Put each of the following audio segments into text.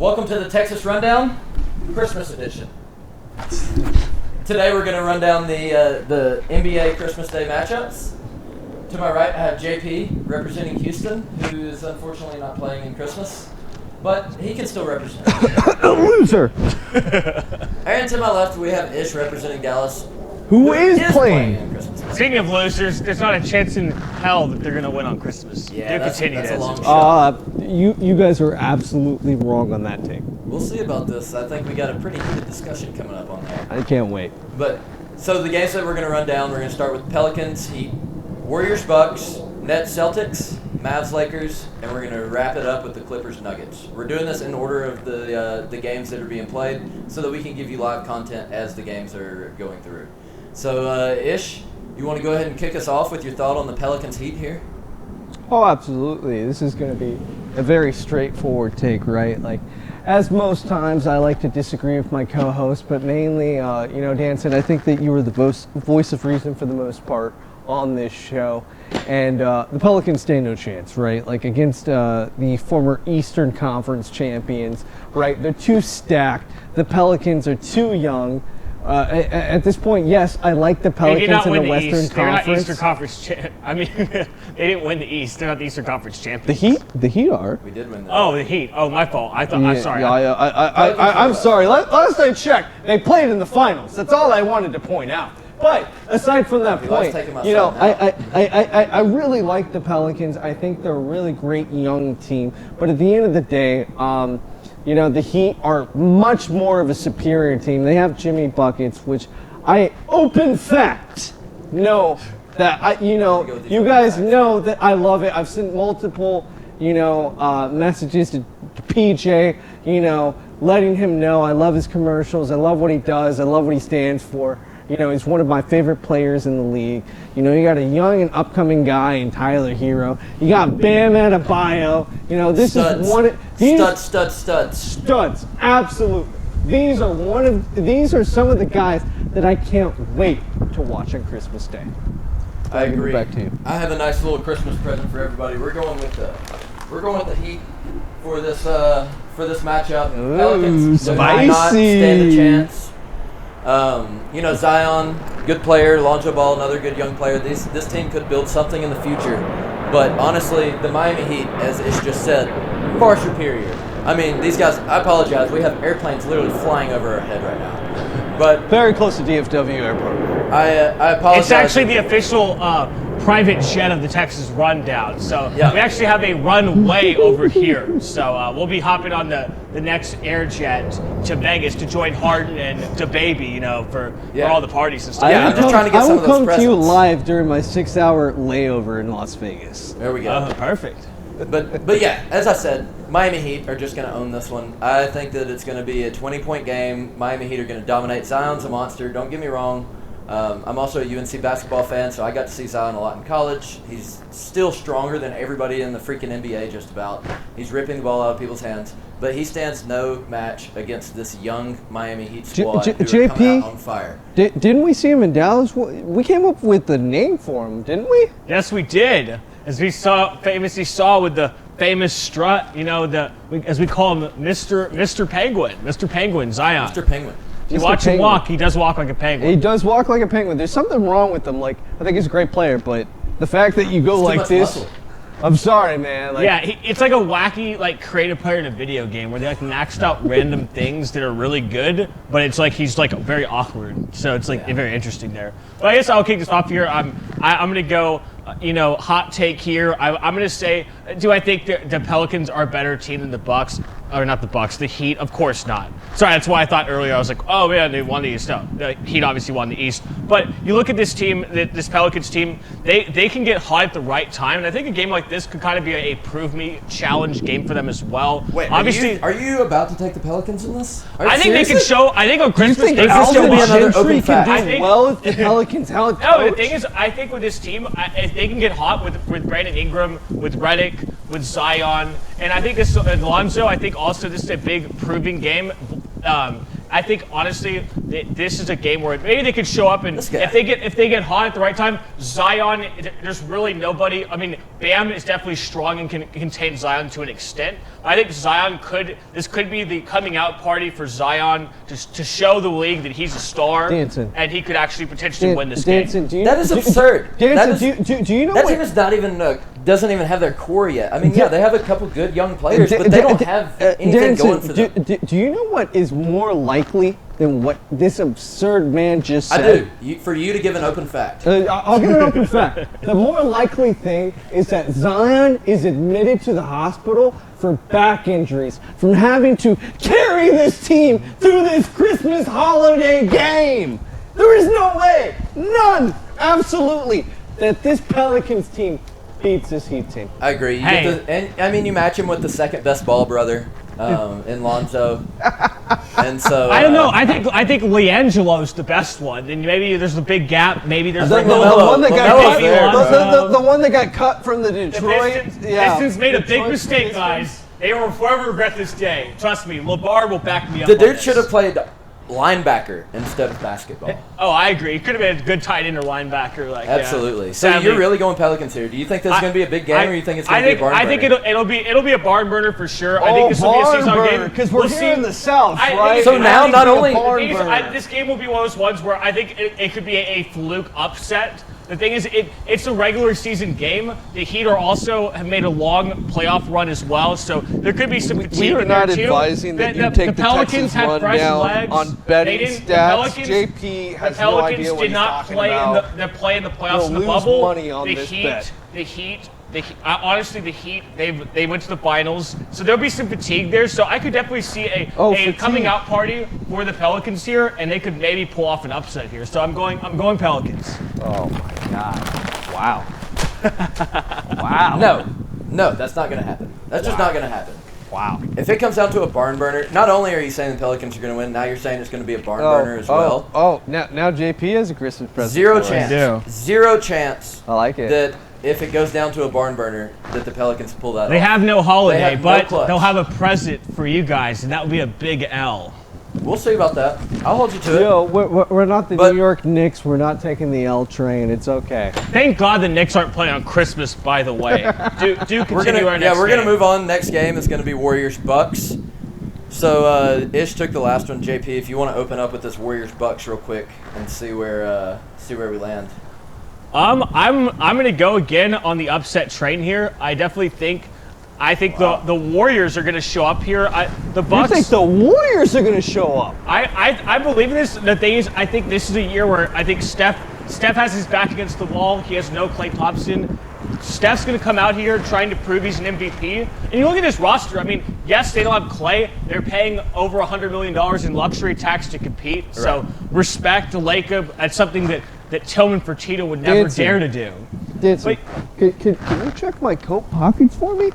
Welcome to the Texas Rundown, Christmas edition. Today we're going to run down the NBA Christmas Day matchups. To my right, I have JP representing Houston, who is unfortunately not playing in Christmas, but he can still represent. A loser. And to my left, we have Ish representing Dallas, Who is playing playing? in Christmas. Speaking of losers, there's not a chance in hell that they're going to win on Christmas. Yeah, Do continue that's a to long answer. shot. You guys are absolutely wrong on that take. We'll see about this. I think we got a pretty heated discussion coming up on that. I can't wait. But so the games that we're going to run down, we're going to start with Pelicans, Heat, Warriors, Bucks, Nets, Celtics, Mavs, Lakers, and we're going to wrap it up with the Clippers, Nuggets. We're doing this in order of the games that are being played, so that we can give you live content as the games are going through. So, Ish, you want to go ahead and kick us off with your thought on the Pelicans, Heat here? Oh, absolutely. This is going to be a very straightforward take, right? Like, as most times, I like to disagree with my co-host, but mainly, Danson, I think that you were the voice of reason for the most part on this show. And the Pelicans stand no chance, right? Like, against the former Eastern Conference champions, right? They're too stacked. The Pelicans are too young. At this point, yes, I like the Pelicans in the Western East. They're not Conference. Eastern Conference. They didn't win the East. They're not the Eastern Conference champions. The Heat are. We did win that. Oh, the Heat. Oh, my fault. I'm sorry. I'm sorry. Last I checked, they played in the finals. That's all I wanted to point out. But aside from that point, I really like the Pelicans. I think they're a really great young team. But at the end of the day, the Heat are much more of a superior team. They have Jimmy Buckets, which I open fact know that you guys know that I love it. I've sent multiple messages to PJ, letting him know I love his commercials. I love what he does. I love what he stands for. He's one of my favorite players in the league. You got a young and upcoming guy in Tyler Hero. You got Bam Adebayo. This Studs. is one of these Studs. studs. Absolutely. These are some of the guys that I can't wait to watch on Christmas Day. I agree. Back to you. I have a nice little Christmas present for everybody. We're going with the Heat for this matchup. Ooh, Pelicans do not stand a spicy. chance. Zion, good player. Lonzo Ball, another good young player. This team could build something in the future. But honestly, the Miami Heat, as Ish just said, far superior. I mean, these guys, I apologize. We have airplanes literally flying over our head right now. But Very close to DFW Airport. I apologize. It's actually the official private jet of the Texas Rundown. So Yeah. we actually have a runway over here. So we'll be hopping on the next air jet to Vegas to join Harden and DaBaby, for all the parties and stuff. Yeah, I'm just trying to get some of those I will come to you presents. live during my 6-hour layover in Las Vegas. There we go. Perfect. But yeah, as I said, Miami Heat are just going to own this one. I think that it's going to be a 20-point game. Miami Heat are going to dominate. Zion's a monster. Don't get me wrong. I'm also a UNC basketball fan, so I got to see Zion a lot in college. He's still stronger than everybody in the freaking NBA just about. He's ripping the ball out of people's hands. But he stands no match against this young Miami Heat squad who are JP? coming out on fire. Didn't we see him in Dallas? We came up with the name for him, didn't we? Yes, we did. As we famously saw with the famous strut, as we call him, Mr. Penguin, Mr. Penguin, Zion. Mr. Penguin. You Mr. watch him Penguin. walk, he does walk like a penguin. He does walk like a penguin. There's something wrong with him. Like, I think he's a great player, but the fact that you go Too like much this, muscle. I'm sorry, man. Like, Yeah, it's like a wacky, creative player in a video game where they maxed out random things that are really good, but it's like he's very awkward. So it's very interesting there. But I guess I'll kick this off here. I'm gonna go, hot take here. I'm gonna say, do I think the Pelicans are a better team than the Bucks? Or not the Bucks, the Heat? Of course not. Sorry, that's why I thought earlier I was like, oh man, they won the East. No, the Heat obviously won the East. But you look at this team, this Pelicans team, they can get hot at the right time, and I think a game like this could kind of be a prove me challenge game for them as well. Wait, obviously, are you about to take the Pelicans in this? Are you I think they serious? can show. I think on do you Christmas think they can Alvin show. be another Gentry open fact? can I do think- well if the Pelicans how No, the thing is, I think with this team, if they can get hot with Brandon Ingram, with Redick, with Zion, and I think this Alonzo. I think also this is a big proving game. I think honestly, this is a game where maybe they could show up and if they get hot at the right time, Zion. There's really nobody. I mean, Bam is definitely strong and can contain Zion to an extent. I think Zion this could be the coming out party for Zion to show the league that he's a star, and he could actually potentially win this game. That is absurd. Danson, do you know that team is not even doesn't even have their core yet. I mean, yeah, they have a couple good young players, but they don't have anything going for them. Do you know what is more likely than what this absurd man just said? I do. For you to give an open fact. I'll give an open fact. The more likely thing is that Zion is admitted to the hospital for back injuries, from having to carry this team through this Christmas holiday game. There is no way, none, absolutely, that this Pelicans team beats this Heat team. I agree. You match him with the second best ball brother in Lonzo, and so I don't know. I think LiAngelo's the best one, and maybe there's a big gap. Maybe there's the one that got cut from the Detroit. Pistons made a big mistake, guys. They will forever regret this day. Trust me, LeVar will back me up. The dude should have played linebacker instead of basketball. Oh, I agree. He could have been a good tight end or linebacker. Absolutely. Yeah. So you're really going Pelicans here. Do you think this is going to be a big game, or you think it's going to be a barn burner? I think it'll be a barn burner for sure. I think this will be a 6-0 game because we're here in the South, right? So now not only this game will be one of those ones where I think it could be a fluke upset. The thing is, it's a regular season game. The Heat have made a long playoff run as well, so there could be some fatigue. We are not advising that you take the Texans run down on betting stats. JP has no idea what he's talking about. They play in the playoffs in the bubble. The Heat. Honestly, the Heat, they went to the finals, so there'll be some fatigue there. So I could definitely see a coming out party for the Pelicans here, and they could maybe pull off an upset here. So I'm going Pelicans. Oh my God! Wow! Wow! No, that's not going to happen. That's just not going to happen. Wow! If it comes down to a barn burner, not only are you saying the Pelicans are going to win, now you're saying it's going to be a barn burner as well. Now JP has a Christmas present. Zero chance. I like it. That if it goes down to a barn burner, that the Pelicans pull that off. They have no holiday, but they'll have a present for you guys, and that will be a big L. We'll see about that. I'll hold you to it. Yo, we're not the New York Knicks. We're not taking the L train. It's okay. Thank God the Knicks aren't playing on Christmas, by the way. Do continue our next game. Yeah, we're going to move on. Next game is going to be Warriors-Bucks. So Ish took the last one. JP, if you want to open up with this Warriors-Bucks real quick and see where we land. I'm gonna go again on the upset train here. I think the Warriors are gonna show up here. The Bucks. You think the Warriors are gonna show up? I believe in this. The thing is, I think this is a year where I think Steph has his back against the wall. He has no Klay Thompson. Steph's going to come out here trying to prove he's an MVP. And you look at this roster, I mean, yes, they don't have Klay. They're paying over $100 million in luxury tax to compete. Right. So respect to Lacob. That's something that Tillman Fertitta would never dare to do. Danson, can you check my coat pockets for me?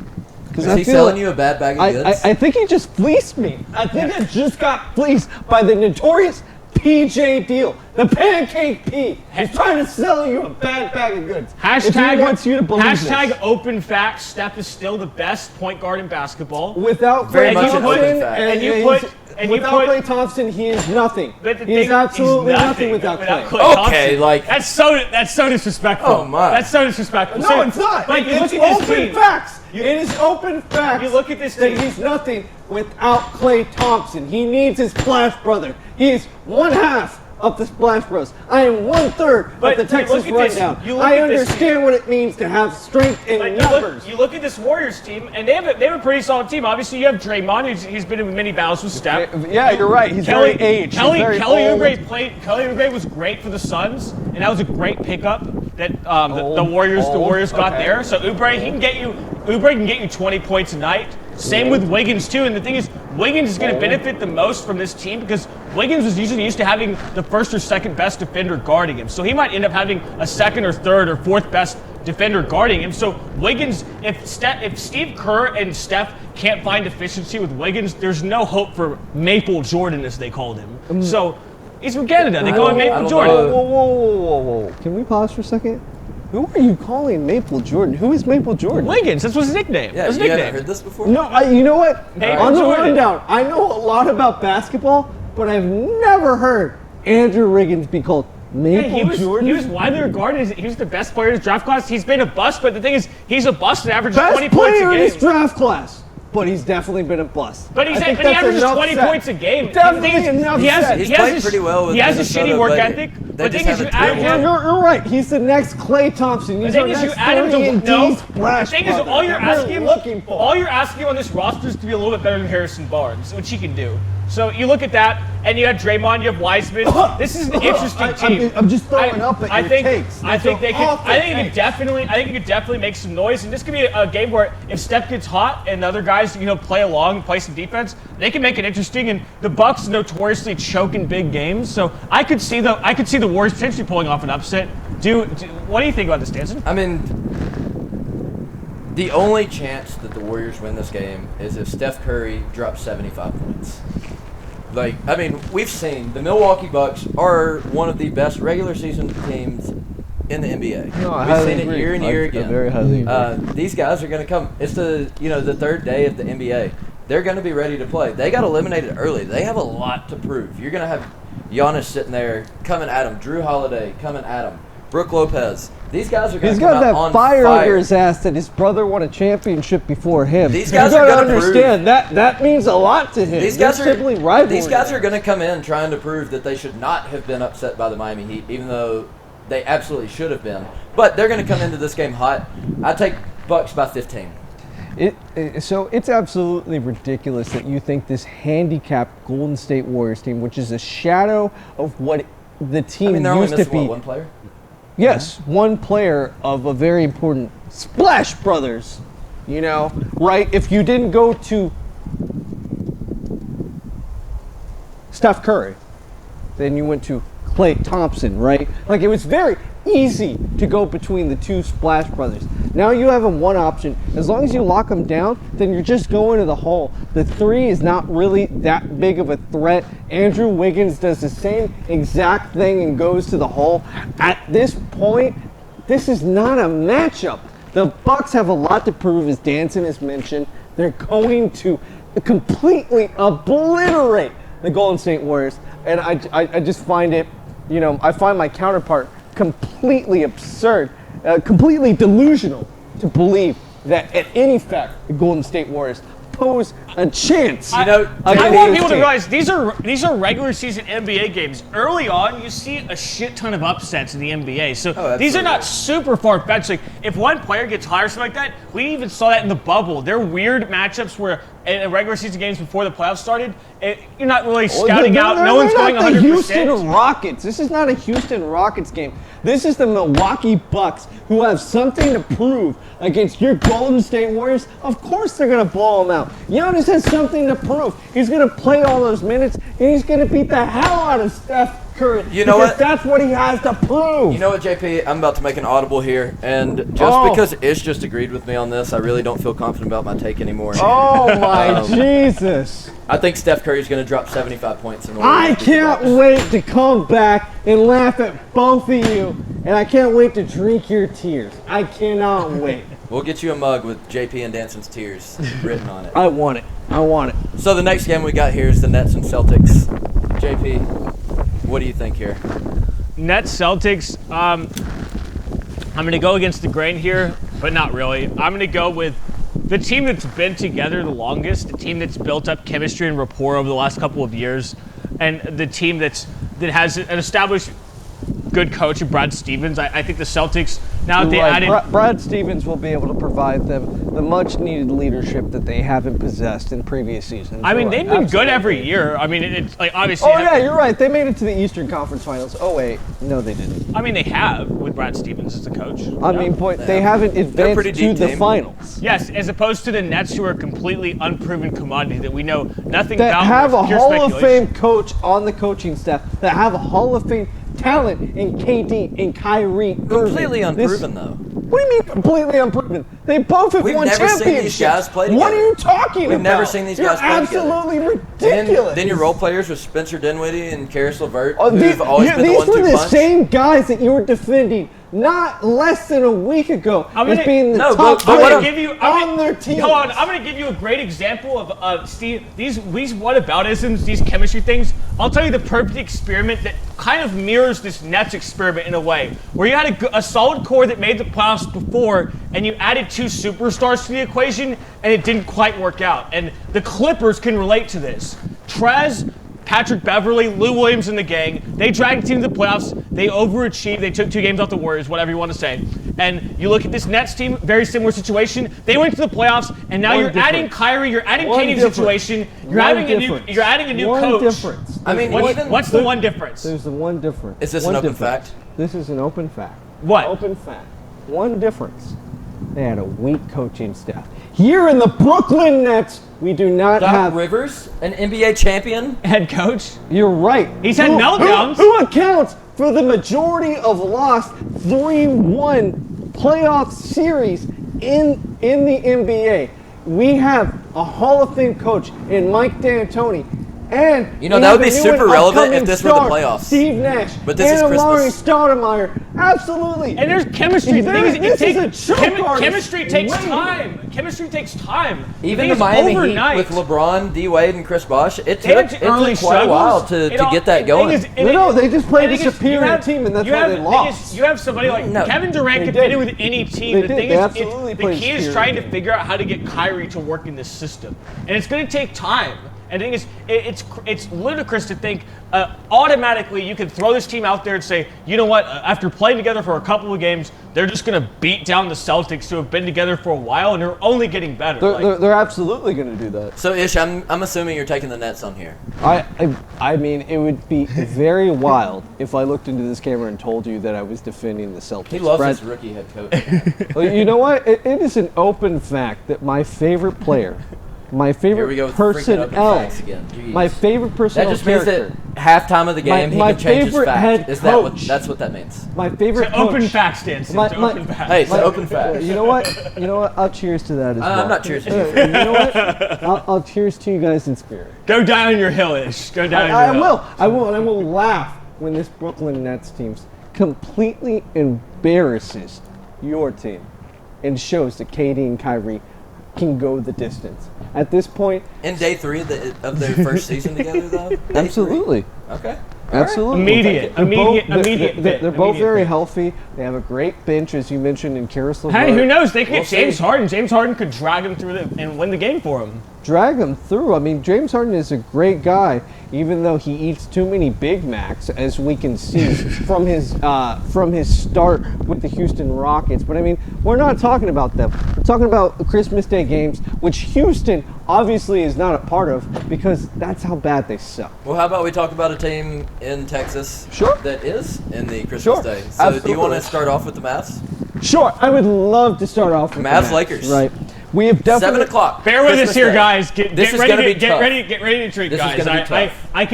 Is he selling you a bad bag of goods? I think he just fleeced me. I think I just got fleeced by the notorious PJ Deal, the Pancake P. He's trying to sell you a bad bag of goods. Hashtag he wants you to believe hashtag this. Open facts. Steph is still the best point guard in basketball. Without Very Klay much an open Thompson, fact. without Klay Thompson, he is nothing. He's absolutely nothing without Klay. Okay, like that's so disrespectful. Oh my, that's so disrespectful. No, it's not. Like, it's open facts. It is open facts. You look at this that he's nothing without Klay Thompson. He needs his Splash Brother. He is one half of the Splash Bros. I am 1/3 of the Texas Rundown. I understand what it means to have strength in numbers. You look at this Warriors team, and they have a pretty solid team. Obviously, you have Draymond, he's been in many battles with Steph. Yeah, you're right. He's very aged. Kelly Oubre was great for the Suns, and that was a great pickup that the Warriors got there. So Oubre can get you 20 points a night. Same with Wiggins too, and the thing is, Wiggins is going to benefit the most from this team because Wiggins was usually used to having the first or second best defender guarding him. So he might end up having a second or third or fourth best defender guarding him. So Wiggins, if Steve Kerr and Steph can't find efficiency with Wiggins, there's no hope for Maple Jordan, as they called him. So he's from Canada. They call him Maple Jordan. Whoa. Can we pause for a second? Who are you calling Maple Jordan? Who is Maple Jordan? Wiggins. That's his nickname. Yeah, you haven't heard this before? No, you know what? Maple On the Jordan. rundown, I know a lot about basketball, but I've never heard Andrew Wiggins be called Jordan. He was widely regarded as he was the best player in his draft class. He's been a bust, but the thing is, he's a bust and averages 20 points a game. Best player in his draft class. But he's definitely been a bust. But he averages 20 points a game. Definitely enough. He's played pretty well with He has a shitty work ethic. But the thing is, you're right. He's the next Klay Thompson. He's the next The thing is, all you're asking on this roster is to be a little bit better than Harrison Barnes, which he can do. So you look at that, and you have Draymond, you have Wiseman. This is an interesting team. I'm just throwing up at your takes. I think it could definitely make some noise, and this could be a game where if Steph gets hot and the other guys, play along, play some defense, they can make it interesting. And the Bucks notoriously choke in big games, so I could see the Warriors potentially pulling off an upset. What do you think about this, Danson? I mean, the only chance that the Warriors win this game is if Steph Curry drops 75 points. We've seen the Milwaukee Bucks are one of the best regular season teams in the NBA. We've seen it year and year again. Very highly agree. These guys are going to come. It's the third day of the NBA. They're going to be ready to play. They got eliminated early. They have a lot to prove. You're going to have Giannis sitting there coming at him. Drew Holiday coming at him. Brooke Lopez. These guys are going to come out on fire. He's got that fire under his ass that his brother won a championship before him. These guys are going to understand that means a lot to him. These guys are going to come in trying to prove that they should not have been upset by the Miami Heat, even though they absolutely should have been. But they're going to come into this game hot. I take Bucks by 15. So it's absolutely ridiculous that you think this handicapped Golden State Warriors team, which is a shadow of what the team used to be. One player? Yes, one player of a very important Splash Brothers, right? If you didn't go to Steph Curry, then you went to Klay Thompson, right? It was very easy to go between the two Splash Brothers. Now you have them one option. As long as you lock them down, then you're just going to the hole. The three is not really that big of a threat. Andrew Wiggins does the same exact thing and goes to the hole. At this point, this is not a matchup. The Bucks have a lot to prove, as Danson has mentioned. They're going to completely obliterate the Golden State Warriors. And I just find it, I find my counterpart completely absurd, completely delusional to believe that at any fact the Golden State Warriors pose a chance. I want people to realize these are regular season NBA games. Early on, you see a shit ton of upsets in the NBA. So these are not super far-fetched. If one player gets hot or something like that, we even saw that in the bubble. They're weird matchups where in regular season games before the playoffs started, you're not really scouting out. No one's going 100%. The Houston Rockets. This is not a Houston Rockets game. This is the Milwaukee Bucks who have something to prove against your Golden State Warriors. Of course they're going to blow them out. Giannis has something to prove. He's going to play all those minutes, and he's going to beat the hell out of Steph Curry. Because that's what he has to prove. You know what, JP? I'm about to make an audible here, and just because Ish just agreed with me on this, I really don't feel confident about my take anymore. Oh, my Jesus. I think Steph Curry's going to drop 75 points. I can't wait to come back and laugh at both of you, and I can't wait to drink your tears. I cannot wait. We'll get you a mug with JP and Danson's tears written on it. I want it. So the next game we got here is the Nets and Celtics. JP, what do you think here? Nets, Celtics. I'm going to go against the grain here, but not really. I'm going to go with the team that's been together the longest, the team that's built up chemistry and rapport over the last couple of years, and the team that has an established good coach in Brad Stevens. I think the Celtics, now that they added... Brad Stevens will be able to provide them the much-needed leadership that they haven't possessed in previous seasons. I mean, they've been good every year. I mean, it's obviously... Oh, yeah, you're right. They made it to the Eastern Conference Finals. Oh, wait. No, they didn't. I mean, they have with Brad Stevens as the coach. They haven't advanced to the finals. Yes, as opposed to the Nets, who are a completely unproven commodity that we know nothing about. That have a Hall of Fame coach on the coaching staff. That have a Hall of Fame talent in KD and Kyrie. Completely unproven, though. What do you mean completely unproven? They both have won never championships. seen these guys play together. What are you talking about? We've never seen these guys play together. Absolutely ridiculous. Then your role players with Spencer Dinwiddie and Karis LeVert, Oh, who've always been the these 1-2 were the punch. same guys that you were defending not less than a week ago as being the top but player on their team. Hold on, I'm going to give you a great example of Steve. These whataboutisms, these chemistry things. I'll tell you the perfect experiment that kind of mirrors this Nets experiment in a way, where you had a solid core that made the playoffs before, and you added 2 superstars to the equation, and it didn't quite work out. And the Clippers can relate to this. Trez, Patrick Beverly, Lou Williams, and the gang, they dragged the team to the playoffs. They overachieved. They took 2 games off the Warriors, whatever you want to say. And you look at this Nets team, very similar situation. They went to the playoffs, and now you're adding Kyrie, you're adding KD situation. You're adding a new coach. Difference. I mean, what's the one difference? There's the one difference. Is this an open fact? This is an open fact. What? Open fact. One difference. They had a weak coaching staff. Here in the Brooklyn Nets, we do not have Rivers, an NBA champion. Head coach. You're right. He's had meltdowns. Who accounts for the majority of lost 3-1 playoff series in the NBA? We have a Hall of Fame coach in Mike D'Antoni. And that would be super relevant if this were the playoffs. Steve Nash, but this is Christmas. Stoudemire, absolutely. And there's chemistry. Chemistry takes time. Chemistry takes time. Even the Miami Heat with LeBron, D Wade, and Chris Bosh, it took quite a while to get that going. No, they just played a superior team, and that's why they lost. You have somebody like Kevin Durant can fit in with any team. The thing is, the key is trying to figure out how to get Kyrie to work in this system, and it's going to take time. And the thing is, it's ludicrous to think automatically you can throw this team out there and say, you know what, after playing together for a couple of games, they're just going to beat down the Celtics who have been together for a while and they're only getting better. They're absolutely going to do that. So, Ish, I'm assuming you're taking the Nets on here. I mean, it would be very wild if I looked into this camera and told you that I was defending the Celtics. He loves his rookie head coach. Well, you know what? It is an open fact that my favorite player, my favorite personnel, my favorite personnel that just means character. That halftime of the game he can change his fact. That's what that means? My favorite coach. Open fact, Stanson. Open fact. Hey, it's an open fact. You know what? I'll cheers to that as well. I'm not cheers to you. You know what? I'll cheers to you guys in spirit. Go down on your hill, Ish. Go down on your hill. I will, and I will laugh when this Brooklyn Nets team completely embarrasses your team and shows that KD and Kyrie can go the distance. At this point, in day 3 of their first season together, though. Absolutely. Okay. Absolutely. Immediate. They're both very healthy. They have a great bench, as you mentioned, in Karis LeVert. Hey, who knows? They could get James Harden. James Harden could drag them through and win the game for them. Drag them through. I mean, James Harden is a great guy, even though he eats too many Big Macs, as we can see from his start with the Houston Rockets. But I mean, we're not talking about them. We're talking about the Christmas Day games, which Houston obviously is not a part of because that's how bad they suck. Well, how about we talk about a team in Texas that is in the Christmas Day. So absolutely. Do you want to start off with the Mavs? Sure, I would love to start off with Mavs the Lakers. Right. We have definitely 7 o'clock. Bear with Christmas us here, Day. guys. Get ready to drink, this guys. Is gonna be tough. I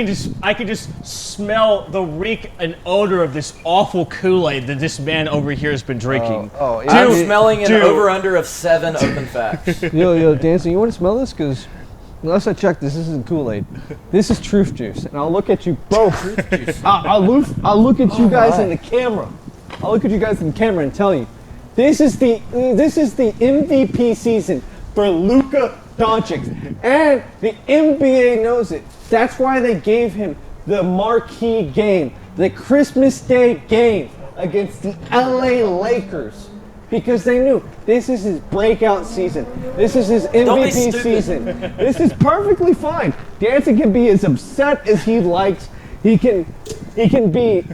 can just smell the reek and odor of this awful Kool-Aid that this man over here has been drinking. I'm smelling an over/under of 7 open facts. Yo, Danson, you want to smell this? Because unless I check this isn't Kool-Aid. This is Truth Juice, and I'll look at you both. I'll look at you guys in the camera. I'll look at you guys in the camera and tell you, this is the MVP season for Luka Doncic, and the NBA knows it. That's why they gave him the marquee game, the Christmas Day game against the LA Lakers. Because they knew this is his breakout season. This is his MVP season. This is perfectly fine. Danson can be as upset as he likes. He can be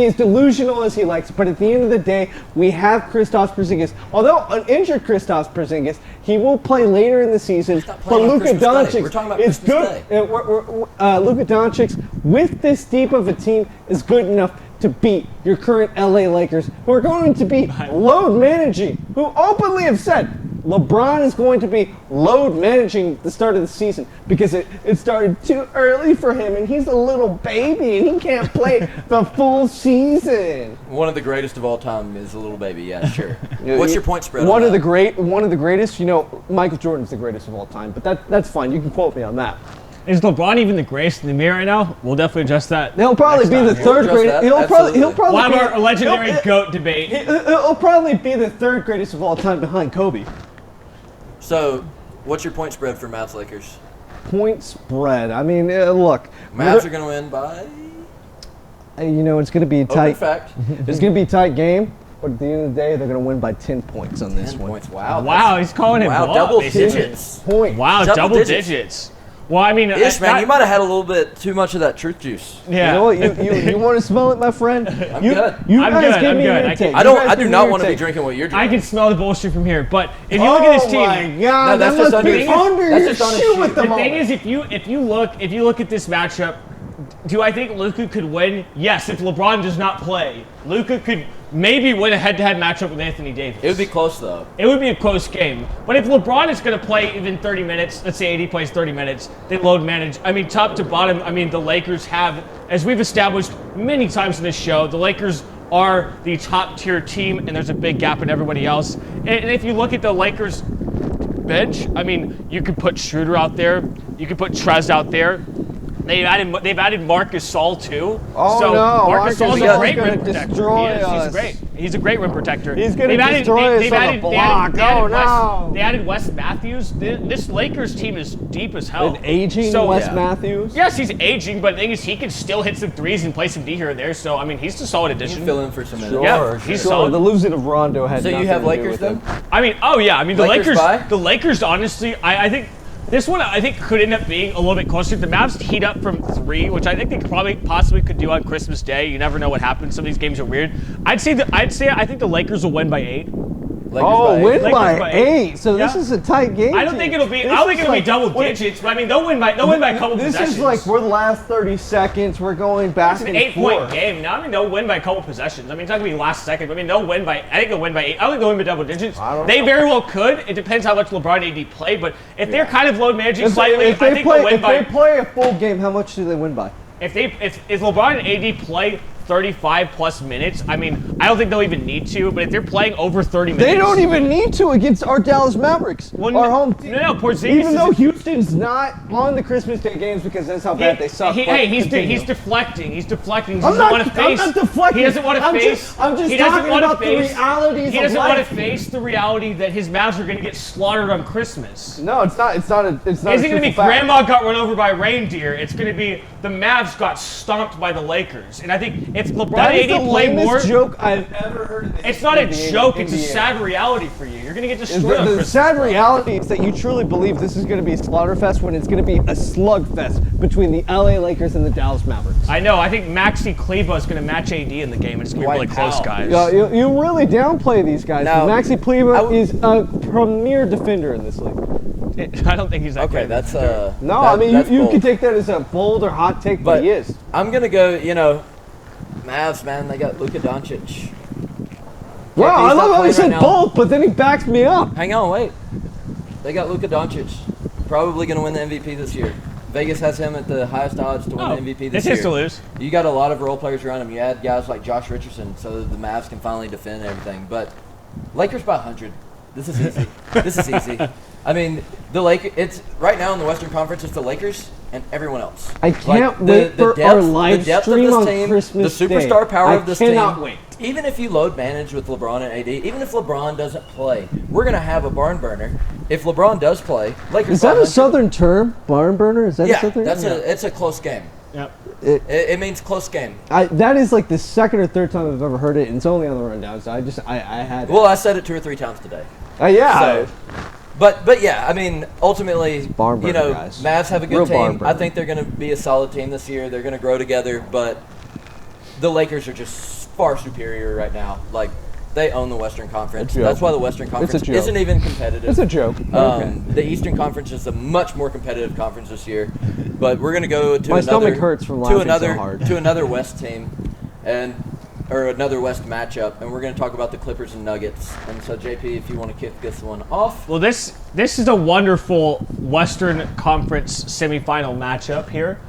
as delusional as he likes. But at the end of the day, we have Kristaps Porzingis. Although an injured Kristaps Porzingis, he will play later in the season. But Luka Doncic is good. Luka Doncic with this deep of a team is good enough to beat your current LA Lakers, who are going to be load managing, who openly have said, LeBron is going to be load managing the start of the season because it started too early for him, and he's a little baby, and he can't play the full season. One of the greatest of all time is a little baby. Yeah, sure. What's your point spread? One of the greatest. Michael Jordan's the greatest of all time, but that's fine. You can quote me on that. Is LeBron even the greatest in the mirror right now? We'll definitely adjust that. He'll probably be the third greatest. He'll probably one of our legendary GOAT debate. He'll probably be the third greatest of all time behind Kobe. So, what's your point spread for Mavs Lakers? Point spread. I mean, look. Mavs are going to win by. It's going to be a tight. Fact. It's going to be a tight game. But at the end of the day, they're going to win by 10 points on this 10 one. points. Wow. Wow, he's calling it. Wow, double digits. Point. Wow, double digits. Well, I mean, Ish, man, you might have had a little bit too much of that truth juice. Yeah. You know what? You want to smell it, my friend? I'm good. I'm good. I do not want to be drinking what you're drinking. I can smell the bullshit from here. But if you look at this team, oh my God, no, that's that just must be under your shoe at the moment. The thing is, if you look at this matchup, do I think Luka could win? Yes, if LeBron does not play, Luka could maybe win a head-to-head matchup with Anthony Davis. It would be close, though. It would be a close game. But if LeBron is going to play even 30 minutes, let's say AD plays 30 minutes, they load manage. I mean, top to bottom, the Lakers have, as we've established many times in this show, the Lakers are the top-tier team, and there's a big gap in everybody else. And if you look at the Lakers bench, you could put Schroeder out there. You could put Trez out there. They've added Marc Gasol too. Oh so no! Marc Gasol's a great rim protector. He's great. He's a great rim protector. He's going to destroy us on the block. They added Wes Matthews. This Lakers team is deep as hell. An aging Wes Matthews. Yes, he's aging, but the thing is, he can still hit some threes and play some D here or there. So he's a solid addition. You can fill in for some minutes. Yeah, he's solid. The losing of Rondo had. So you have Lakers then? The Lakers. Honestly, I think. This one, I think, could end up being a little bit closer. The Mavs heat up from 3, which I think they possibly could do on Christmas Day. You never know what happens. Some of these games are weird. I think the Lakers will win by 8. Win by 8. So this is a tight game. I don't think it'll be double digits, but they'll win by a couple possessions. This is like we're the last 30 seconds. We're going back and forth. It's an 8-point game. Now, they'll win by a couple possessions. It's not gonna be last second. They'll win by. I think they'll win by 8. I don't think they'll win by double digits. They very well could. It depends how much LeBron and AD play. But if they're kind of load managing slightly, I think they'll win by. If they play a full game, how much do they win by? If LeBron and AD play 35 plus minutes, I don't think they'll even need to, but if they're playing over 30 minutes. They don't even need to against our Dallas Mavericks, our home team. No, Porzingis. Even though Houston's not on the Christmas Day games because that's how bad they suck. He's deflecting. He's deflecting. I'm not deflecting. He doesn't want to face. I'm just talking about the realities of life. He doesn't want to face the reality that his Mavs are going to get slaughtered on Christmas. No, it's not. It's not. It's not. Is it going to be Grandma got run over by reindeer? It's going to be the Mavs got stomped by the Lakers. And I think if LeBron and AD play more, that's the lamest joke I've ever heard. It's not a joke. It's a sad reality for you. You're going to get destroyed. The sad reality is that you truly believe this is going to be a slaughterfest when it's going to be a slugfest between the LA Lakers and the Dallas Mavericks. I know. I think Maxi Kleber is going to match AD in the game. It's going to be really close, guys. You really downplay these guys. Now, Maxi Kleber is a premier defender in this league. I don't think he's that great. That's you can take that as a bold or hot take, but he is. I'm gonna go. Mavs, man, they got Luka Doncic. Wow, I love how he said bold, but then he backs me up. Hang on, wait. They got Luka Doncic, probably gonna win the MVP this year. Vegas has him at the highest odds to win the MVP this year. It's his to lose. You got a lot of role players around him. You add guys like Josh Richardson, so the Mavs can finally defend everything. But Lakers by 100. This is easy. This is easy. The Lakers. It's right now in the Western Conference. It's the Lakers and everyone else. I can't wait for our live stream on Christmas Day. The superstar power of this team. I cannot wait. Even if you load manage with LeBron and AD, even if LeBron doesn't play, we're gonna have a barn burner. If LeBron does play, Lakers. Is that a Southern term? Barn burner? Is that a Southern? It's a close game. Yep. It means close game. That is like the second or third time I've ever heard it, and it's only on the rundown. So I had. Well, I said it 2 or 3 times today. Yeah. So, but yeah, ultimately, guys. Mavs have a good team. I think they're going to be a solid team this year. They're going to grow together, but the Lakers are just far superior right now. Like, they own the Western Conference. That's why the Western Conference isn't even competitive. It's a joke. The Eastern Conference is a much more competitive conference this year. But we're going to go to My stomach hurts from laughing so hard. to another West team. And another West matchup, and we're going to talk about the Clippers and Nuggets. And so, JP, if you want to kick this one off. Well, this is a wonderful Western Conference semifinal matchup here.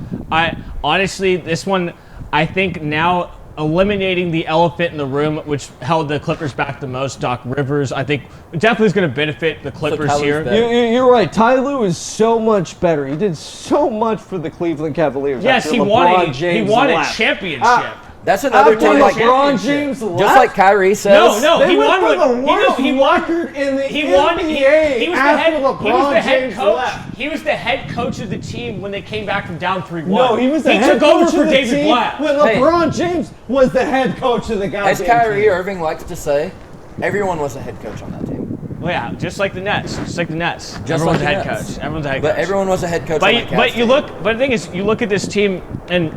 Honestly, this one, I think now eliminating the elephant in the room, which held the Clippers back the most, Doc Rivers, I think definitely is going to benefit the Clippers here. You're right. Ty Lue is so much better. He did so much for the Cleveland Cavaliers. Yes, he won a championship. That's another team like LeBron James left. Just like Kyrie says. No, he won the worst record in the NBA. He was the head coach. He was the head coach of the team when they came back from down 3-1. No, he was the head coach of the team Blatt. when LeBron James was the head coach of the Cavaliers. As Kyrie Irving likes to say, everyone was a head coach on that team. Well, yeah, just like the Nets. Everyone's a head coach. Everyone's a head coach. But everyone was a head coach on that But the thing is, you look at this team and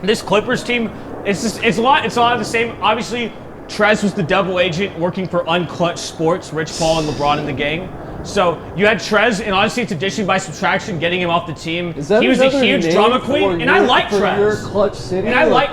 this Clippers team, it's a lot of the same. Obviously, Trez was the double agent working for Unclutch Sports, Rich Paul and LeBron in the gang. So you had Trez, and honestly, it's addition by subtraction, getting him off the team. He was a huge drama queen, and I like Trez. And I like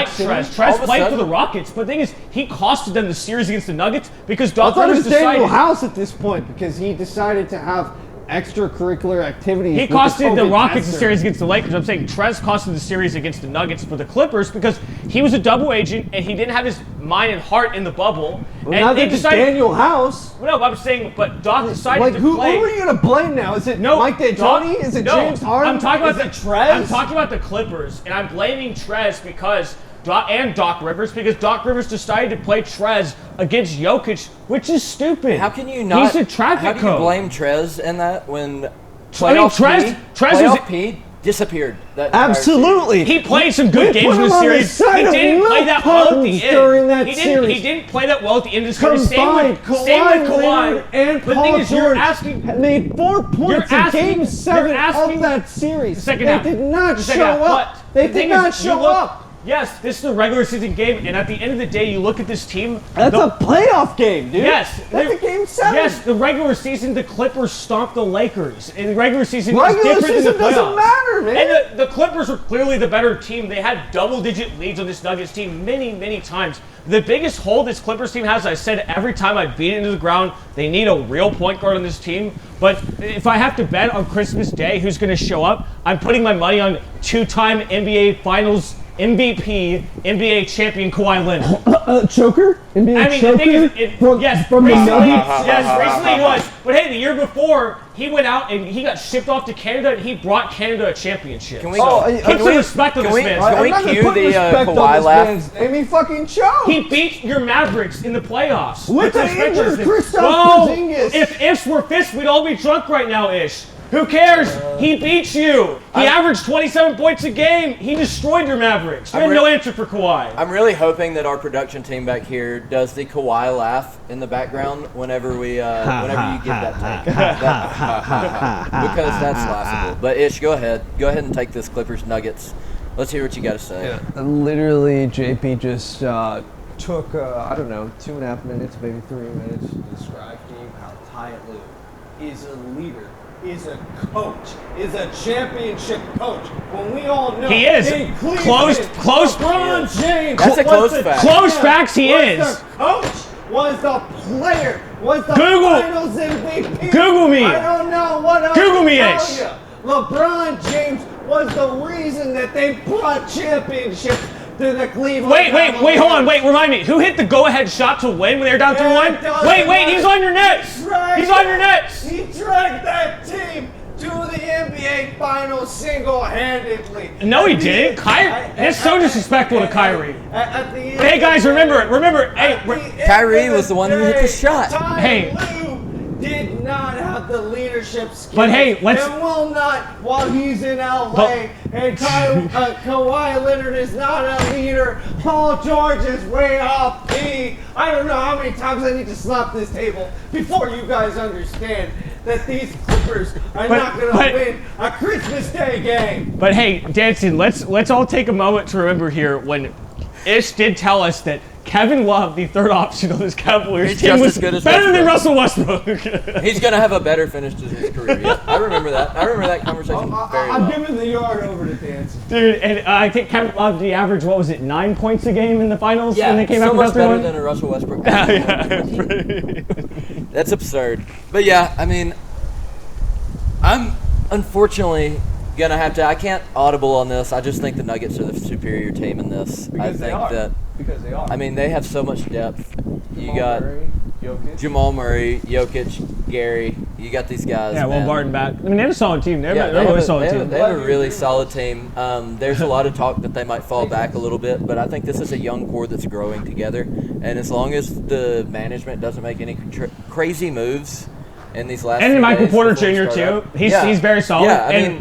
Trez. Trez played for the Rockets, but the thing is, he costed them the series against the Nuggets because Doc Rivers decided. Daniel House at this point because he decided to have extracurricular activities. He costed the Rockets the series against the Lakers. I'm saying Trez costed the series against the Nuggets for the Clippers because he was a double agent and he didn't have his mind and heart in the bubble. Well, and now they decided Daniel House. No, I'm saying, but Doc decided to play. Who are you going to blame now? Is it Mike D'Antoni? Is it James Harden? I'm talking about Trez? I'm talking about the Clippers, and I'm blaming Trez because. And Doc Rivers, because Doc Rivers decided to play Trez against Jokic, which is stupid. How can you not? He's a traffic cone. How do you blame Trez in that when Trez P disappeared? Absolutely. He played some good games in the series. He didn't play that well at the end. During that series. He didn't play that well at the end of the series. Same with Kawhi and Paul George made 4 points in Game 7 of that series. They did not show up. They did not show up. Yes, this is a regular season game, and at the end of the day, you look at this team. That's a playoff game, dude. Yes. That's a Game 7. Yes, the regular season, the Clippers stomped the Lakers. And the regular season is different than the playoffs. Doesn't matter, man. And the Clippers were clearly the better team. They had double-digit leads on this Nuggets team many, many times. The biggest hole this Clippers team has, I said every time I beat it into the ground, they need a real point guard on this team. But if I have to bet on Christmas Day who's going to show up, I'm putting my money on two-time NBA Finals MVP, NBA champion Kawhi Leonard. Choker? NBA choker? The thing is, recently he was. But hey, the year before, he went out and he got shipped off to Canada and he brought Canada a championship. Can we put some respect on this man? Can we cue the Kawhi laugh? Name me fucking show. He beat your Mavericks in the playoffs. With an injured Kristaps Porzingis. If ifs were fists, we'd all be drunk right now, Ish. Who cares? He beat you. He averaged 27 points a game. He destroyed your Mavericks. You had no answer for Kawhi. I'm really hoping that our production team back here does the Kawhi laugh in the background whenever you give that take. Because that's laughable. But Ish, go ahead. Go ahead and take this Clippers Nuggets. Let's hear what you got to say. Yeah. Literally, JP just took, 2.5 minutes, maybe 3 minutes to describe to you how Ty Lue is a leader. Is a coach, is a championship coach. When we all know he is close. LeBron James. That's a close fact. Close facts. He is. The coach was the player. Was the Google. Finals MVP. Google me. I don't know what else Google me, to Ish. tell you. LeBron James was the reason that they brought championships to the Cleveland. Wait, hold on. Remind me. Who hit the go-ahead shot to win when they were down 3-1? Wait, he's on your Nets. He's on your Nets. He dragged that team to the NBA Finals single-handedly. No, he didn't. Kyrie. That's so disrespectful to Kyrie. Hey, guys, remember. Kyrie was the one who hit the shot. Hey. Did not have the leadership skills. But hey, and will not while he's in LA. And Kawhi Leonard is not a leader. Paul George is way off key. I don't know how many times I need to slap this table before you guys understand that these Clippers are not going to win a Christmas Day game. But hey, Danson, let's all take a moment to remember here when Ish did tell us that Kevin Love, the third option of this Cavaliers team, just was as good as better than Westbrook. Russell Westbrook. He's going to have a better finish to his career. Yeah, I remember that. I remember that conversation very well. I'm giving the yard over to Dancy. Dude, and I think Kevin Love, the average, 9 points a game in the finals when they came so out much better 3-1? than a Russell Westbrook. That's absurd. But yeah, I mean, I'm unfortunately going to have to, I can't audible on this. I just think the Nuggets are the superior team in this. Because they are. I mean, they have so much depth. You got Murray, Jokic. Jamal Murray, Jokic, Gary. You got these guys. Yeah, Will man. Barton back. I mean, they have a solid team. They're Yeah, a really solid team. They have a really solid team. There's a lot of talk that they might fall back a little bit, but I think this is a young core that's growing together. And as long as the management doesn't make any crazy moves in these last And few Michael days Porter before we Jr. start too. up- He's very solid. Yeah, I mean,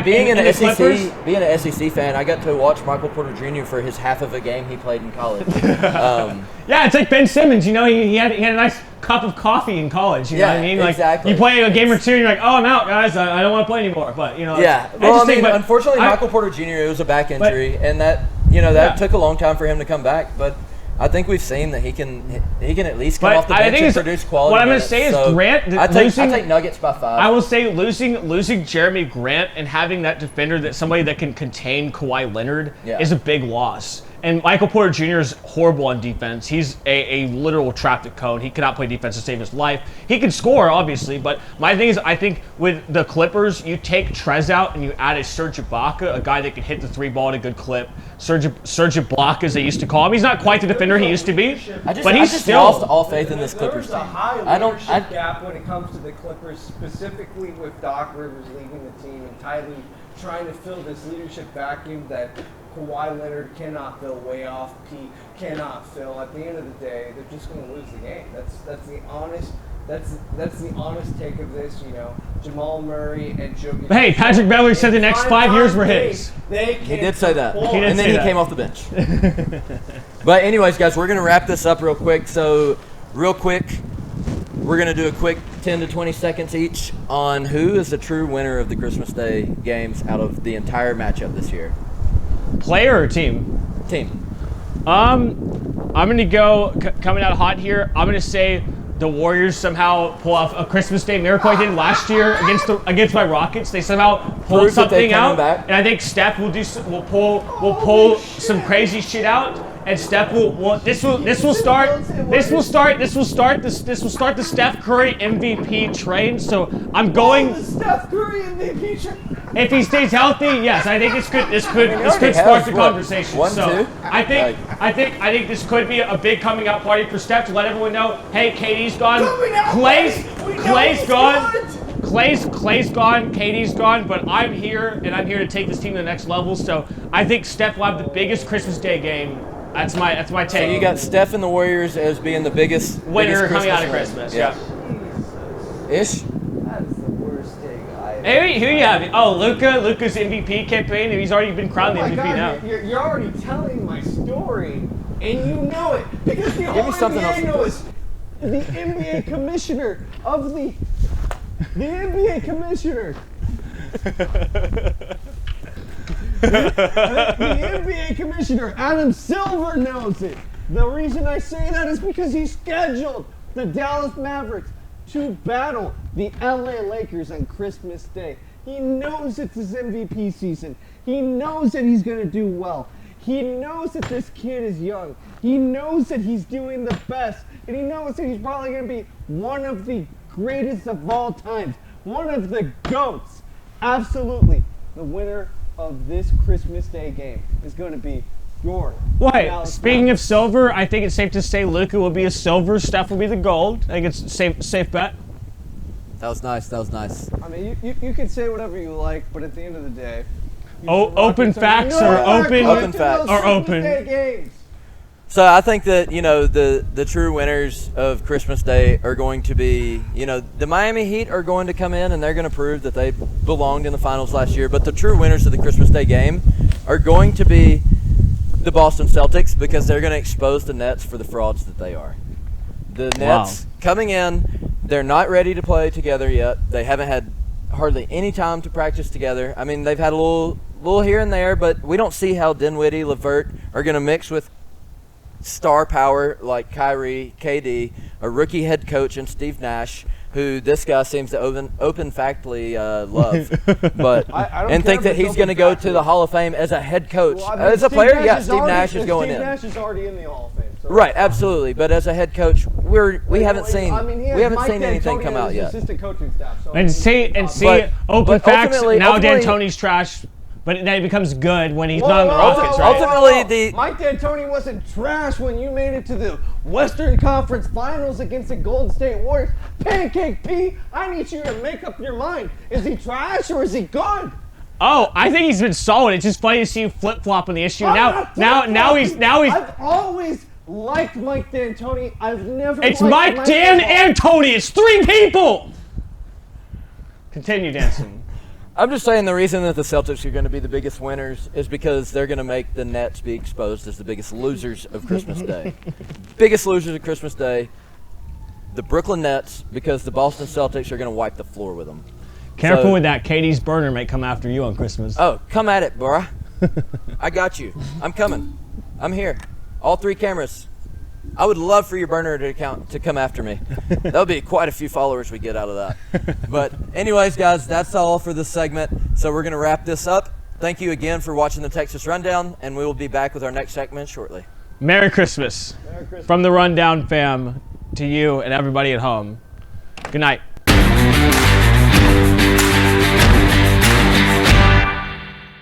being an Clippers, SEC fan, I got to watch Michael Porter Jr. for his half of a game he played in college. yeah, it's like Ben Simmons. You know, he had a nice cup of coffee in college. You know what I mean? Like, exactly. you play a game or two, and you're like, oh, I'm out, guys. I don't want to play anymore. But you know, Yeah. Well, I mean, unfortunately, Michael Porter Jr. It was a back injury, and that took a long time for him to come back. But I think we've seen that he can at least come off the bench and produce quality. What I'm going minutes. to say is So Grant. I take Nuggets by 5. I will say losing Jeremy Grant and having that defender, somebody that can contain Kawhi Leonard, is a big loss. And Michael Porter Jr. is horrible on defense. He's a literal traffic cone. He cannot play defense to save his life. He can score, obviously, but my thing is, I think with the Clippers, you take Trez out and you add a Serge Ibaka, a guy that can hit the 3-ball at a good clip. Serge Ibaka, as they used to call him. He's not quite the defender he used to be, but he's still lost all faith in this Clippers team. There's a high leadership gap when it comes to the Clippers, specifically with Doc Rivers leading the team and Ty Lue trying to fill this leadership vacuum that Kawhi Leonard cannot fill, way off Pete cannot fill. At the end of the day, they're just going to lose the game. That's the honest take of this. You know, Jamal Murray and Jokic. Hey, Patrick Beverley said the next 5 years were his. He did say that, and then he came off the bench. But anyways, guys, we're going to wrap this up real quick. So, real quick, we're going to do a quick 10 to 20 seconds each on who is the true winner of the Christmas Day games out of the entire matchup this year. Player or team? Team. I'm going to go, coming out hot here, I'm going to say the Warriors somehow pull off a Christmas Day miracle I did last year against my Rockets. They somehow pulled something out, and I think Steph will pull some crazy shit out. And Steph this will start the Steph Curry MVP train. So I'm going the Steph Curry MVP train. If he stays healthy, yes, I think this could spark the conversation. So I think this could be a big coming out party for Steph to let everyone know, hey, KD's gone, Clay's gone. Clay's gone, KD's gone, but I'm here, and I'm here to take this team to the next level. So I think Steph will have the biggest Christmas Day game. That's my take. So you got Steph and the Warriors as being the biggest winner coming out of Christmas. Yeah. Ish. That's the worst take I ever. Hey, who you have? Oh, Luka's MVP campaign, and he's already been crowned the MVP now. You're already telling my story, and you know it because the whole NBA knows the NBA commissioner of the NBA commissioner. The NBA commissioner, Adam Silver, knows it. The reason I say that is because he scheduled the Dallas Mavericks to battle the LA Lakers on Christmas Day. He knows it's his MVP season. He knows that he's going to do well. He knows that this kid is young. He knows that he's doing the best. And he knows that he's probably going to be one of the greatest of all times. One of the GOATs. Absolutely. The winner of this Christmas Day game is going to be your. Wait, speaking of silver, I think it's safe to say Luka will be a silver, Steph will be the gold. I think it's safe bet. That was nice. I mean, you can say whatever you like, but at the end of the day, open facts or open. Games. So I think that, the true winners of Christmas Day are going to be, the Miami Heat are going to come in and they're going to prove that they belonged in the finals last year. But the true winners of the Christmas Day game are going to be the Boston Celtics because they're going to expose the Nets for the frauds that they are. The Nets coming in, they're not ready to play together yet. They haven't had hardly any time to practice together. I mean, they've had a little here and there, but we don't see how Dinwiddie, LeVert are going to mix with star power like Kyrie, KD, a rookie head coach in Steve Nash, who this guy seems to open factly love, but and think that he's going to go to the Hall of Fame as a head coach. Well, as a player, Steve Nash is going in. Steve Nash is already in the Hall of Fame. So right, absolutely. But as a head coach, we haven't seen anything come out yet. Assistant coaching staff. So open facts. Now D'Antoni's trash. But then it becomes good when he's not on the Rockets, right? Ultimately, Mike D'Antoni wasn't trash when you made it to the Western Conference Finals against the Golden State Warriors. Pancake P, I need you to make up your mind. Is he trash or is he good? Oh, I think he's been solid. It's just funny to see you flip-flop on the issue. Now he's. I've always liked Mike D'Antoni. I've never. It's Mike D'Antoni. It's 3 people. Continue, Danson. I'm just saying the reason that the Celtics are going to be the biggest winners is because they're going to make the Nets be exposed as the biggest losers of Christmas Day. Biggest losers of Christmas Day, the Brooklyn Nets, because the Boston Celtics are going to wipe the floor with them. Careful with that. Katie's burner may come after you on Christmas. Oh, come at it, bruh. I got you. I'm coming. I'm here. All 3 cameras. I would love for your burner to come after me. That'll be quite a few followers we get out of that. But anyways, guys, that's all for this segment. So we're going to wrap this up. Thank you again for watching the Texas Rundown, and we will be back with our next segment shortly. Merry Christmas. From the Rundown fam to you and everybody at home. Good night.